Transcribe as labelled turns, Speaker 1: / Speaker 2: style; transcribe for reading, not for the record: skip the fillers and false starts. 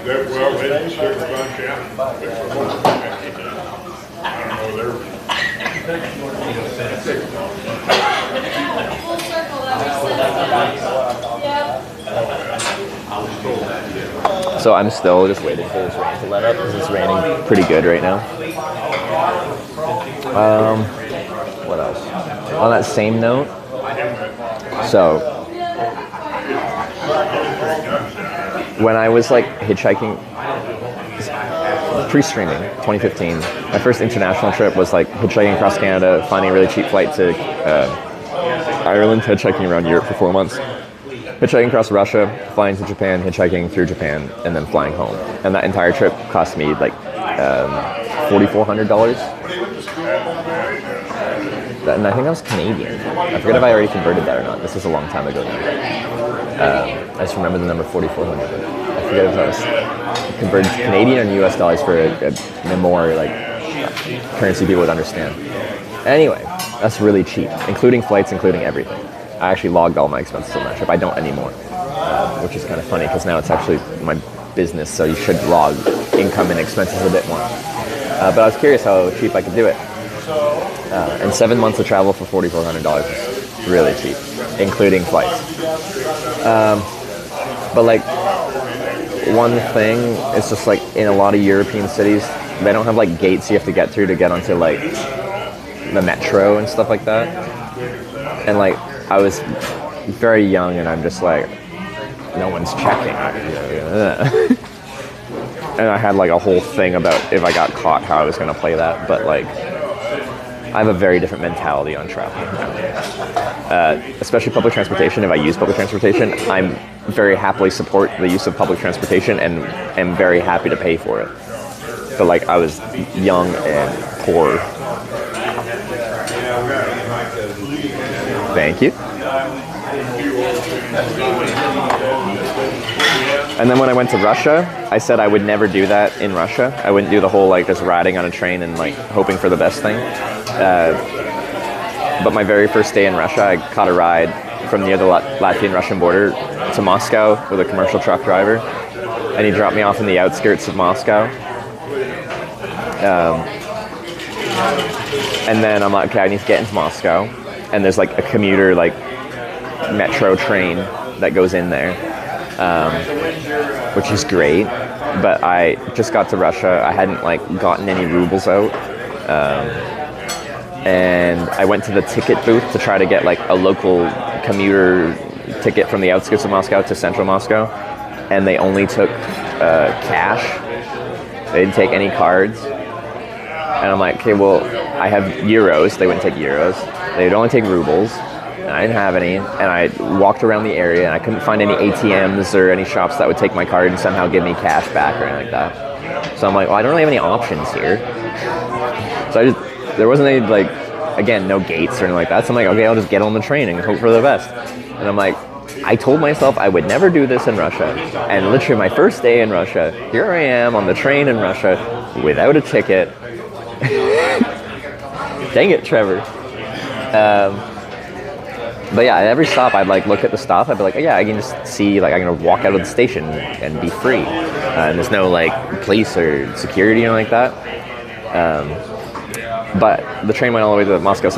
Speaker 1: Well, they took a bunch out. I don't know,
Speaker 2: Full circle, that makes sense.
Speaker 3: So I'm still just waiting for this rain to let up because it's raining pretty good right now. What else? On that same note, so when I was like hitchhiking, pre-streaming, 2015, my first international trip was like hitchhiking across Canada, finding a really cheap flight to Ireland, hitchhiking around Europe for 4 months, hitchhiking across Russia, flying to Japan, hitchhiking through Japan, and then flying home. And that entire trip cost me like $4,400. And I think that was Canadian. I forget if I already converted that or not. This was a long time ago now. I just remember the number 4,400. I forget if I was converted to Canadian or US dollars for a more like currency people would understand. Anyway, that's really cheap, including flights, including everything. I actually logged all my expenses on that trip. I don't anymore, which is kind of funny because now it's actually my business, so you should log income and expenses a bit more. But I was curious how cheap I could do it. And 7 months of travel for $4,400 is really cheap, including flights. But like, one thing is just like in a lot of European cities, they don't have like gates you have to get through to get onto like the metro and stuff like that. And like, I was very young and I'm just like, no one's checking. And I had like a whole thing about if I got caught, how I was going to play that. But like, I have a very different mentality on traveling. Especially public transportation. If I use public transportation, I'm very happily support the use of public transportation and am very happy to pay for it. But like, I was young and poor. Thank you. And then when I went to Russia, I said I would never do that in Russia. I wouldn't do the whole like just riding on a train and like hoping for the best thing. But my very first day in Russia, I caught a ride from near the Latvian-Russian border to Moscow with a commercial truck driver. And he dropped me off in the outskirts of Moscow. And then I'm like, okay, I need to get into Moscow. And there's like a commuter like metro train that goes in there, which is great. But I just got to Russia. I hadn't like gotten any rubles out. And I went to the ticket booth to try to get like a local commuter ticket from the outskirts of Moscow to central Moscow. And they only took cash. They didn't take any cards. And I'm like, okay, well, I have euros. They wouldn't take euros. They would only take rubles. And I didn't have any. And I walked around the area and I couldn't find any ATMs or any shops that would take my card and somehow give me cash back or anything like that. So I'm like, well, I don't really have any options here. So there wasn't any, like, again, no gates or anything like that. So I'm like, okay, I'll just get on the train and hope for the best. And I'm like, I told myself I would never do this in Russia. And literally my first day in Russia, here I am on the train in Russia without a ticket. Dang it, Trevor. But yeah, at every stop, I'd like look at the stop. I'd be like, oh, yeah, I can just see, like, I'm gonna walk out of the station and be free. And there's no like police or security or anything like that. But the train went all the way to Moscow